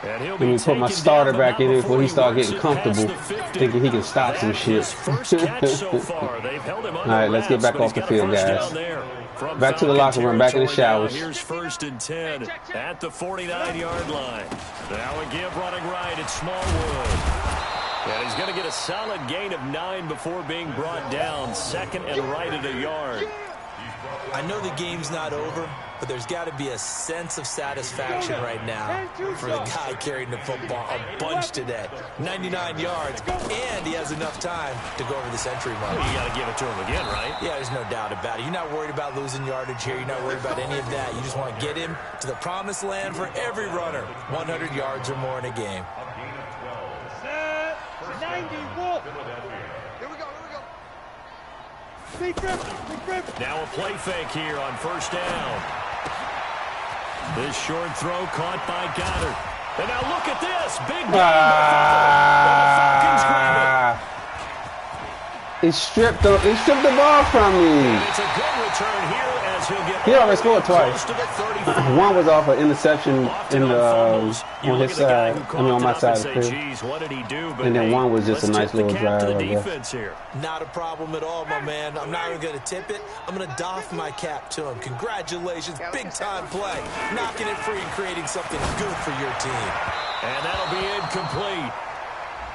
And he'll be put my starter back in before he start getting comfortable, thinking he can stop some shit. All right, let's get back off the field, guys. Back to the locker room, back in the showers. Here's 1st and 10 at the 49-yard line. Now a give running right. It's Smallwood. And he's going to get a solid gain of 9 before being brought down. 2nd and right at a yard. I know the game's not over, but there's got to be a sense of satisfaction right now for the guy carrying the football a bunch today. 99 yards, and he has enough time to go over the century mark. Well, you got to give it to him again, right? Yeah, there's no doubt about it. You're not worried about losing yardage here. You're not worried about any of that. You just want to get him to the promised land for every runner. 100 yards or more in a game. 91. Now a play fake here on first down. This short throw caught by Goddard. And now look at this. Big game. The Falcons grab it. He stripped the ball from me. And it's a good return here as he'll get. He already scored twice. To the 35. One was off an interception in the on his side. I mean, on my side of the field. Geez, what did he do? But And then hey, one was just a let's nice tip the little cap drive, to the I guess. defense here. Not a problem at all, my man. I'm not even going to tip it. I'm going to doff my cap to him. Congratulations. Big-time play. Knocking it free and creating something good for your team. And that'll be incomplete.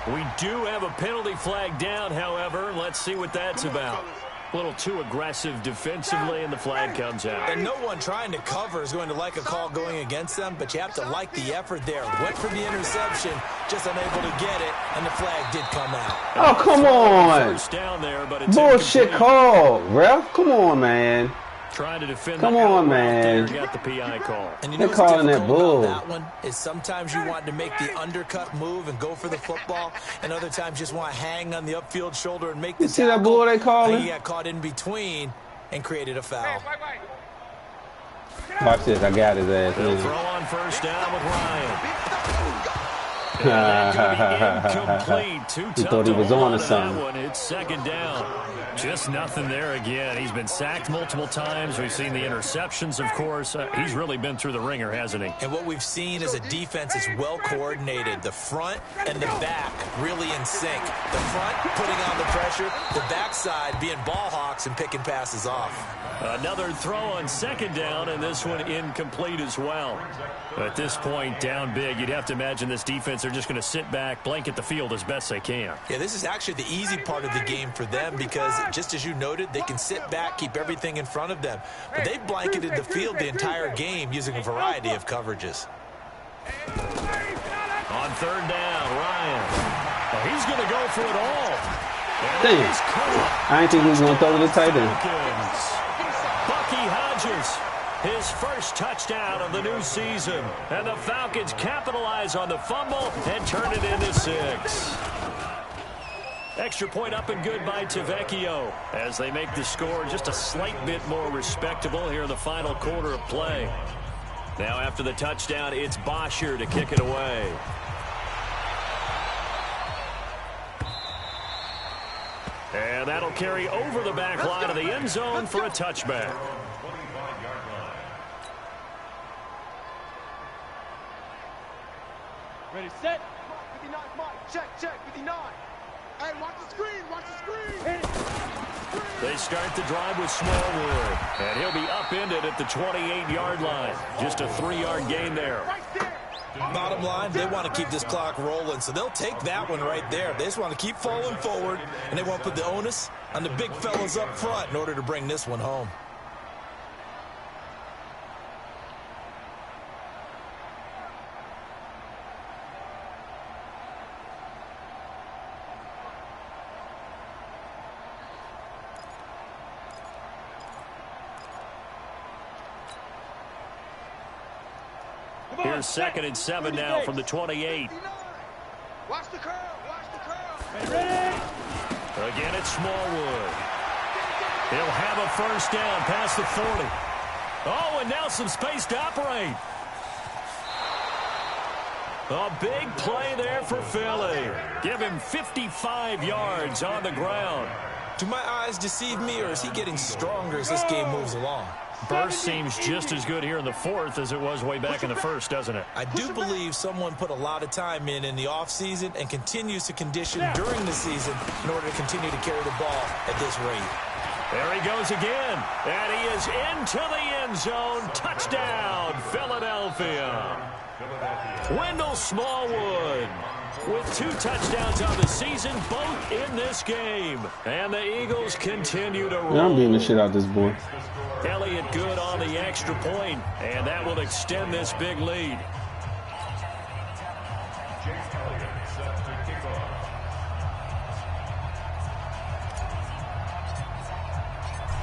We do have a penalty flag down, however. Let's see what that's about. A little too aggressive defensively, and the flag comes out. And no one trying to cover is going to like a call going against them, but you have to like the effort there. Went for the interception, just unable to get it, and the flag did come out. Oh, come on. First down there, but it's Bullshit incomplete. call, ref. Come on, man. Trying to defend. Come the on, out man. there, got the PI call. And you They're know what's calling that difficult bull. about that one is sometimes you want to make the undercut move and go for the football, and other times you just want to hang on the upfield shoulder and make the You see that bull they calling? And he got caught in between and created a foul. Watch this. I got his ass. They'll Man. throw on first down with Ryan. And that could be incomplete. Too He tough thought he to was hold on or to something. that one. It's second down. Just nothing there again. He's been sacked multiple times. We've seen the interceptions, of course. He's really been through the ringer, hasn't he? And what we've seen is a defense is well coordinated. The front and the back really in sync. The front putting on the pressure, the backside being ball hawks and picking passes off. Another throw on second down, and this one incomplete as well. At this point, down big, you'd have to imagine this defense, they're just going to sit back, blanket the field as best they can. Yeah, this is actually the easy part of the game for them because, just as you noted, they can sit back, keep everything in front of them. But they've blanketed the field the entire game using a variety of coverages. On third down, Ryan. Well, he's going to go for it all. And Damn. he's caught. I didn't think he was going to throw to the tight end. Falcons. Bucky Hodges, his first touchdown of the new season. And the Falcons capitalize on the fumble and turn it into 6. Extra point up and good by Tavecchio as they make the score just a slight bit more respectable here in the final quarter of play. Now after the touchdown, it's Bosher to kick it away. And that'll carry over the back line of the end zone for a touchback. Ready, set. 59, Mike. Check, 59. Hey, watch the screen, watch the screen. They start the drive with Smallwood. And he'll be upended at the 28-yard line. Just a 3-yard gain there. Right there. Bottom line, they want to keep this clock rolling, so they'll take that one right there. They just want to keep falling forward, and they want to put the onus on the big fellas up front in order to bring this one home. Here's 2nd and 7 now from the 28. Watch the curl, watch the curl. Again, it's Smallwood. He'll have a first down past the 40. Oh, and now some space to operate. A big play there for Philly. Give him 55 yards on the ground. Do my eyes deceive me, or is he getting stronger as this game moves along? Burst seems just as good here in the 4th as it was way back in the 1st, doesn't it? I do believe someone put a lot of time in the offseason and continues to condition during the season in order to continue to carry the ball at this rate. There he goes again, and he is into the end zone. Touchdown, Philadelphia. Wendell Smallwood with 2 touchdowns on the season, both in this game. And the Eagles continue to roll. Yeah, I'm beating the shit out of this boy. Elliott good on the extra point, and that will extend this big lead.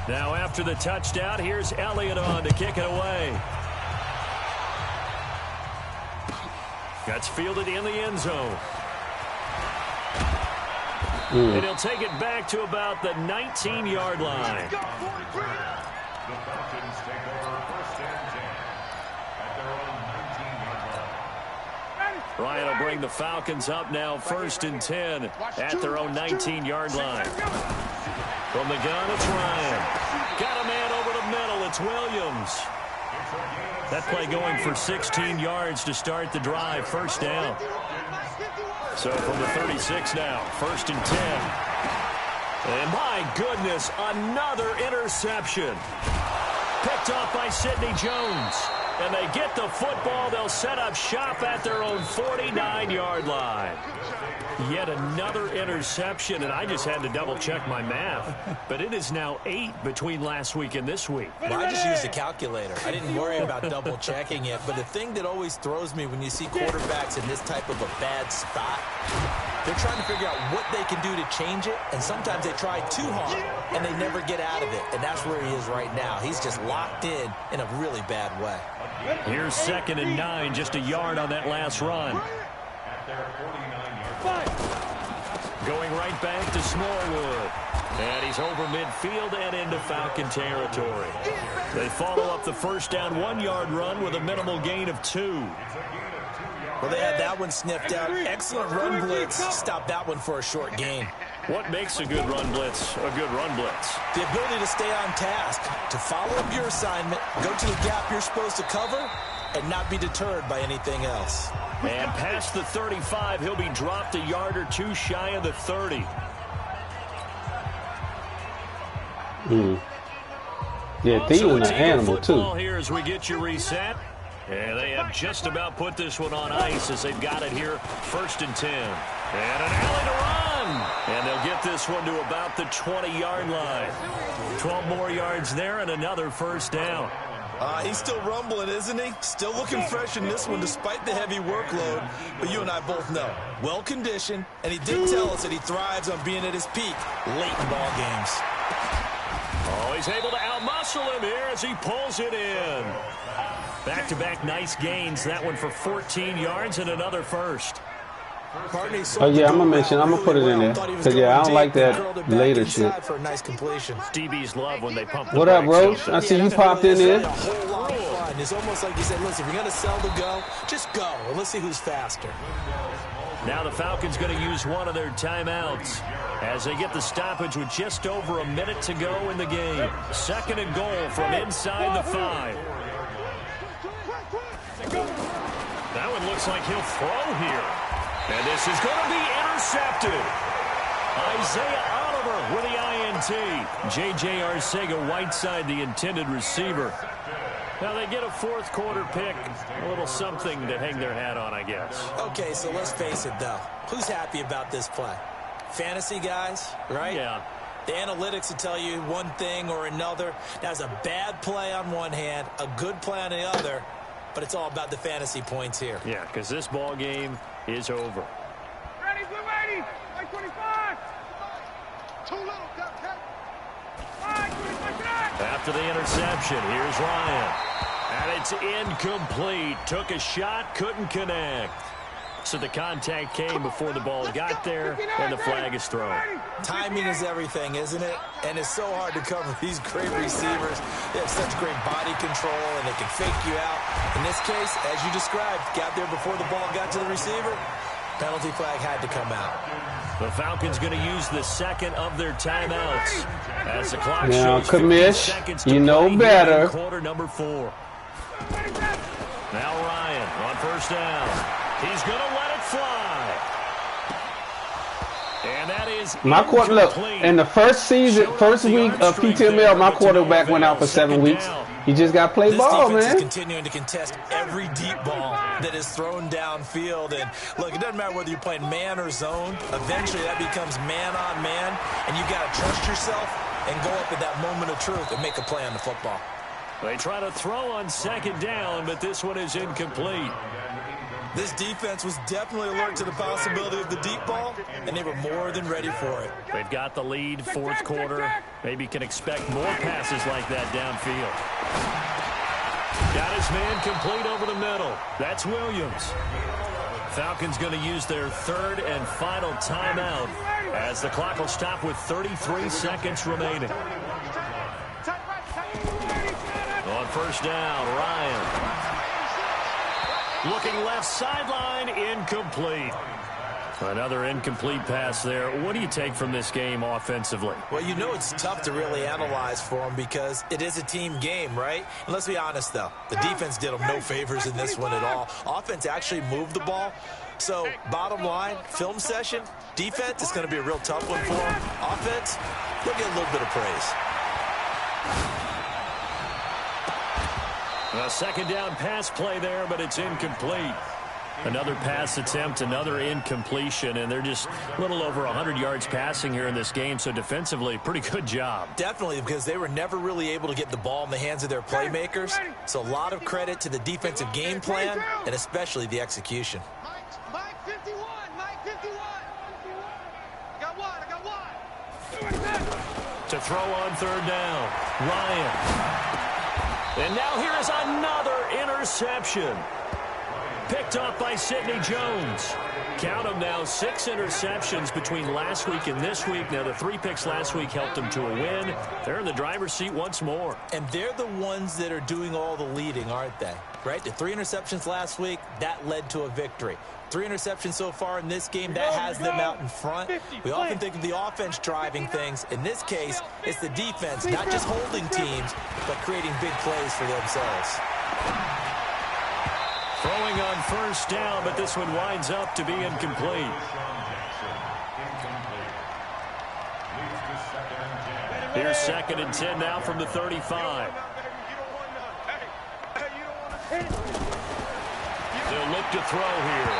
Now after the touchdown, here's Elliott on to kick it away. That's fielded in the end zone. And he'll take it back to about the 19-yard line. The Falcons take over 1st and 10 at their own 19-yard line. Ryan will bring the Falcons up now 1st and 10 at their own 19-yard line. From the gun, it's Ryan. Got a man over the middle. It's Williams. That play going for 16 yards to start the drive. 1st down. So from the 36 now, 1st and 10. And my goodness, another interception. Picked off by Sidney Jones. And they get the football. They'll set up shop at their own 49-yard line. Yet another interception, and I just had to double-check my math. But it is now 8 between last week and this week. Well, I just used a calculator. I didn't worry about double-checking it. But the thing that always throws me when you see quarterbacks in this type of a bad spot, they're trying to figure out what they can do to change it, and sometimes they try too hard, and they never get out of it. And that's where he is right now. He's just locked in a really bad way. Here's 2nd and 9, just a yard on that last run. Going right back to Smallwood. And he's over midfield and into Falcon territory. They follow up the 1st down 1-yard run with a minimal gain of 2. Well, they had that one sniffed out. Excellent run blitz. Stop that one for a short gain. What makes a good run blitz a good run blitz? The ability to stay on task, to follow up your assignment, go to the gap you're supposed to cover, and not be deterred by anything else. And past the 35, he'll be dropped a yard or 2 shy of the 30. Yeah, Thielen's an animal, too. Here as we get you reset. And they have just about put this one on ice as they've got it here. 1st and 10. And an alley to run. And they'll get this one to about the 20-yard line. 12 more yards there and another 1st down. He's still rumbling, isn't he? Still looking fresh in this one despite the heavy workload. But you and I both know, well-conditioned, and he did tell us that he thrives on being at his peak late in ball games. Oh, he's able to outmuscle him here as he pulls it in. Back-to-back nice gains. That one for 14 yards and another 1st. Oh, yeah, I'm going to put it in there. Because, yeah, I don't like that later shit. For a nice completion. DBs love when they pump. What up, Roach? I see you popped in there. A whole lot of fun. It's almost like you said, listen, if you're going to sell the go, just go. And let's see who's faster. Now the Falcons going to use one of their timeouts as they get the stoppage with just over a minute to go in the game. 2nd and goal from inside the 5. That one looks like he'll throw here. And this is going to be intercepted. Isaiah Oliver with the INT. J.J. Arcega-Whiteside, the intended receiver. Now they get a 4th quarter pick. A little something to hang their hat on, I guess. Okay, so let's face it, though. Who's happy about this play? Fantasy guys, right? Yeah. The analytics will tell you one thing or another. That's a bad play on one hand, a good play on the other. But it's all about the fantasy points here. Yeah, because this ball game is over. Ready, blue 80, 25. Too little, Captain. After the interception, here's Ryan. And it's incomplete. Took a shot, couldn't connect. So the contact came before the ball got there, and the flag is thrown. Timing is everything, isn't it? And it's so hard to cover these great receivers. They have such great body control, and they can fake you out. In this case, as you described, got there before the ball got to the receiver. Penalty flag had to come out. The Falcons going to use the 2nd of their timeouts. As the clock now, shows Kamish, you know better. Quarter number 4. Now Ryan on 1st down. He's going to let it fly. And that is My quarter, look, in the first week of PTML, my quarterback went out for 7 weeks. He just got to play ball, man. This defense is continuing to contest every deep ball that is thrown downfield. And, look, it doesn't matter whether you're playing man or zone. Eventually, that becomes man on man, and you've got to trust yourself and go up at that moment of truth and make a play on the football. They try to throw on second down, but this one is incomplete. This defense was definitely alert to the possibility of the deep ball, and they were more than ready for it. They've got the lead, fourth quarter. Maybe can expect more passes like that downfield. Got his man complete over the middle. That's Williams. Falcons going to use their third and final timeout as the clock will stop with 33 seconds remaining. On first down, Ryan. Looking left sideline, incomplete. Another incomplete pass there. What do you take from this game offensively? Well, you know it's tough to really analyze for them because it is a team game, right? And let's be honest, though. The defense did them no favors in this one at all. Offense actually moved the ball. So, bottom line, film session, defense is going to be a real tough one for them. Offense, they'll get a little bit of praise. A second down pass play there, but it's incomplete. Another pass attempt, another incompletion, and they're just a little over 100 yards passing here in this game, so defensively, pretty good job. Definitely, because they were never really able to get the ball in the hands of their playmakers, so a lot of credit to the defensive game plan, and especially the execution. Mike 51, Mike 51. I got one. To throw on third down, Ryan. And now here is another interception. Picked off by Sidney Jones. Count them now, 6 interceptions between last week and this week. Now, the 3 picks last week helped them to a win. They're in the driver's seat once more. And they're the ones that are doing all the leading, aren't they? Right? The 3 interceptions last week, that led to a victory. 3 interceptions so far in this game, that has them out in front. We often think of the offense driving things. In this case, it's the defense, not just holding teams, but creating big plays for themselves. Throwing on first down, but this one winds up to be incomplete. Here's 2nd and 10 now from the 35. They'll look to throw here.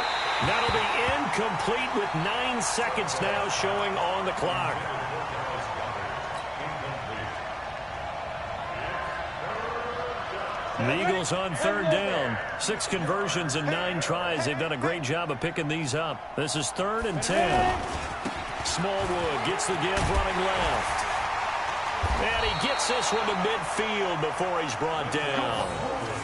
That'll be incomplete with 9 seconds now showing on the clock. The Eagles on third down. 6 conversions and 9 tries. They've done a great job of picking these up. This is 3rd and 10. Smallwood gets the give running left. And he gets this one to midfield before he's brought down.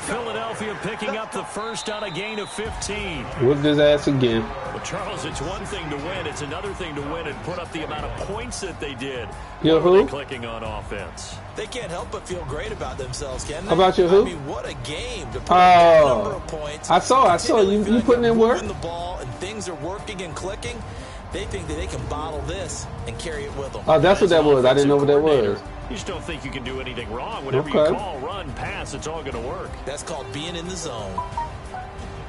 Philadelphia picking up the first on a gain of 15. Whooped his ass again. Well, Charles, it's one thing to win. It's another thing to win and put up the amount of points that they did. Your who? They clicking on offense. They can't help but feel great about themselves, can they? How about your who? I mean, what a game to put up that number of points. I saw. You putting in work? The ball and things are working and clicking. They think that they can bottle this and carry it with them. Oh, that's what that was. I didn't know what that was. You just don't think you can do anything wrong. Whatever you call, run, pass, it's all going to work. That's called being in the zone.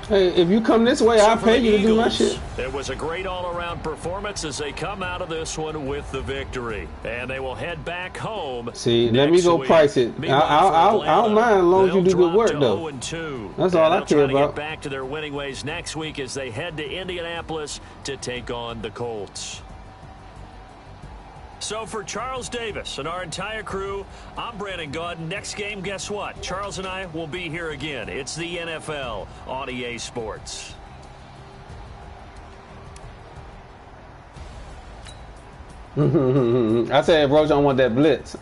Hey, if you come this way, I'll pay you to do my shit. It was a great all-around performance as they come out of this one with the victory. And they will head back home. See, let me go price it. I don't mind as long as you do good work, though. That's all I care about. Get back to their winning ways next week as they head to Indianapolis to take on the Colts. So for Charles Davis and our entire crew, I'm Brandon Gaudin. Next game, guess what? Charles and I will be here again. It's the NFL on EA Sports. I said, bro, I want that blitz.